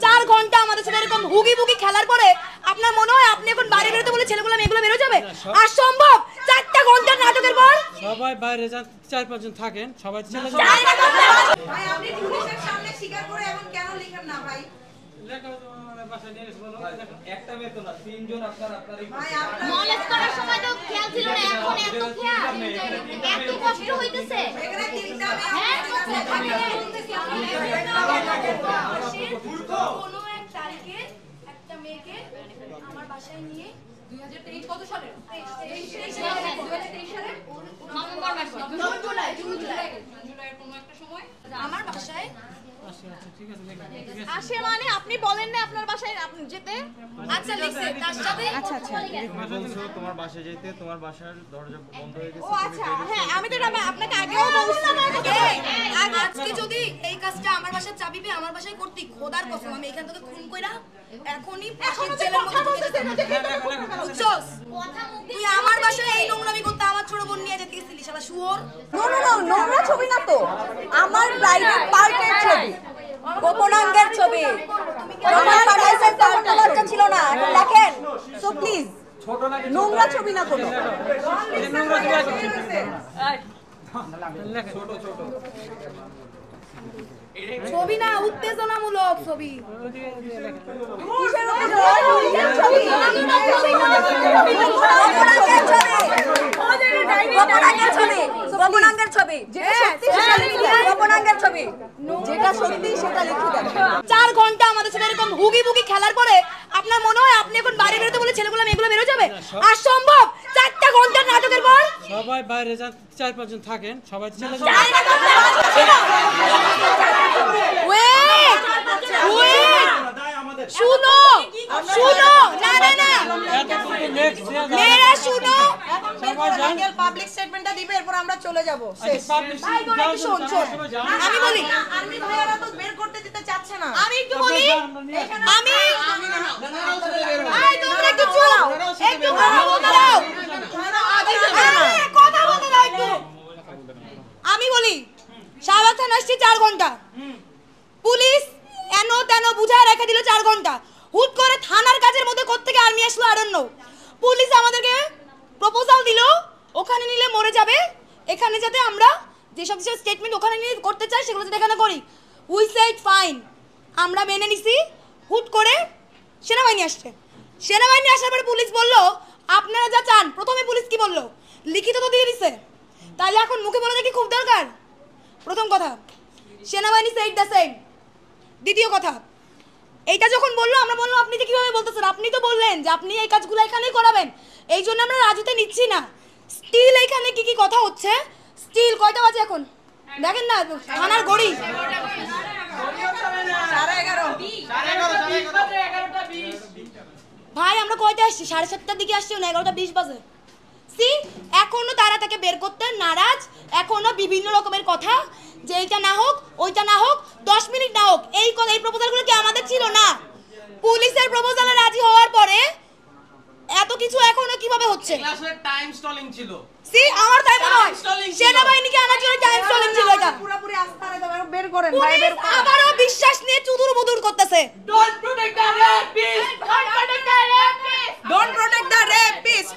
4 ঘন্টা আমাদের সাথে এরকম হুগি বুগি খেলার পরে আপনার মনে হয় আপনি এখন বাইরে বেরোতে বলে ছেলেগুলো মেয়েগুলো বেরো যাবে? আর সম্ভব 4টা ঘন্টার নাটকের পর সবাই বাইরে 4-5 জন থাকেন, সবাই চলে যান। ভাই আপনি পুলিশের সামনে স্বীকার করে এমন কেন লিখেন না ভাই? একটা মেয়ে তো না, 3 জন আপনার ভাই আপনার মলেজ করার সময় তো খেয়াল ছিল না, এখন এত খেয়াল, এত কষ্ট হইতেছে। এখানে 3টা মেয়ে হ্যাঁ কোনো এক তারিখে একটা মেয়েকে আমার বাসায় নিয়ে 2023 কত সালে 2023 সালে নভেম্বর মাসে জুন জুলাইয়ের কোনো একটা সময় আমার বাসায় আসে। মানে আপনি বলেন না আপনার বাসায় আপনি যেতে? আচ্ছা লিখছে তার সাথে বলছো তোমার বাসায় যেতে, তোমার বাসার দরজা বন্ধ হয়ে গেছে। ও আচ্ছা, হ্যাঁ আমি তো এটা আপনাকে আগেও বলছিলাম। আজকে যদি এই কাজটা আমার বাসায় চাবি পেয়ে আমার বাসায় করতি, খোদার কসম আমি এখান থেকে খুন কইরা এখনই ফাঁসির জেলের মধ্যে ঢুকে যেতাম। বুঝছস? তুই আমার বাসায় এই নোংরামি করতে আমার ছোট বোন নিয়ে যেতে গেছিলি শালা শুয়োর। নোংরা ছবি না তো, আমার প্রাইভেট পার্টের ছবি, গোপনাঙ্গের ছবি। আমার পার্টের কাউন্টার লজ্জা ছিল না, এখন দেখেন। সো প্লিজ নোংরা ছবি না কোনো। ছবি না, উত্তেজনামূলক ছবি। কিসের উপর ছবি? গোপনাঙ্গের ছবি, গোপনাঙ্গের ছবি, যেটা সত্যি সেটা লিখে দেন। 4 ঘন্টা আমাদের সাথে এরকম হুগি বুগি খেলার পরে আপনার মনে হয় আপনি এখন বাইরে বেরোতে বলে ছেলেগুলো মেয়েগুলো বেরো যাবে? আর সম্ভব 4টা ঘন্টার নাটকের পর সবাই বাইরে 4-5 জন থাকেন, সবাই চলে যান। শুনো শুনো, না না না মেয়েরা শুনো, পাবলিক স্টেটমেন্টটা দিবে, এরপর আমরা চলে যাব। ভাই তোরা একটু শোন শোন, আমি বলি আর্মি ভাইয়ারা তো বের করতে দিতে চাচ্ছে না। আমি একটু বলি, আমি ভাই তোমরা একটু চুপ, একটু কথা বলতে দাও, কথা বলতে দাও একটু। আমি বলি শাহবাগ থানা আসছে 4 ঘন্টা, পুলিশ এন তেন বুঝায় রেখে দিল 4 ঘন্টা। হুট করে থানার কাজের মধ্যে কোত্থেকে আর্মি আসলো আই ডোন্ট নো। পুলিশ আমাদেরকে প্রপোজাল দিল ওখানে নিলে মরে যাবে, এখানে যাতে আমরা যেসব যেসব স্টেটমেন্ট ওখানে নিয়ে করতে চাই সেগুলো যাতে এখানে করি। উই সেড ফাইন, আমরা মেনে নিছি। হুট করে সেনাবাহিনী আসছে, সেনাবাহিনী আসার পরে পুলিশ বলল আপনারা যা চান। প্রথমে পুলিশ কি বলল, লিখিত তো দিয়ে দিছে, তাহলে এখন মুখে বলা কি খুব দরকার? প্রথম কথা, সেনাবাহিনী সেড দ্য সেম। দ্বিতীয় কথা, এইটা যখন বললো আমরা বললাম আপনি যে কীভাবে বলতেছেন, আপনি তো বললেন যে আপনি এই কাজগুলো এখানেই করাবেন, এই জন্য আমরা রাজুতে নিচ্ছি না। স্টিল এখানে কি কি কথা হচ্ছে, স্টিল কয়টা বাজে এখন দেখেন না, থানার গড়ি 11:30। ভাই আমরা কয়টা আসছি, 7:30টার দিকে আসছি, 11:20 বাজে। সি এখনো তারা তাকে বের করতে নারাজ, এখনো বিভিন্ন রকমের কথা যে এইটা না হোক ওইটা না হোক 10 মিনিট না হোক। এই প্রপোজালগুলো কি আমাদের ছিল না? পুলিশের প্রপোজালে রাজি হওয়ার পরে এত কিছু এখনো কিভাবে হচ্ছে? ক্লাসে টাইম স্টলিং ছিল। সি আমার তাই মনে হয় সেনাবাহিনীকে আনার জন্য টাইম স্টলিং ছিল এটা। পুরোপুরি আস্থারে দাও, বের করেন ভাই, বের করেন। আবারও বিশ্বাস নিয়ে চুদুর বুদুর করতেছে। Don't protect the rapist! Don't protect the rapist! Don't protect the rapist!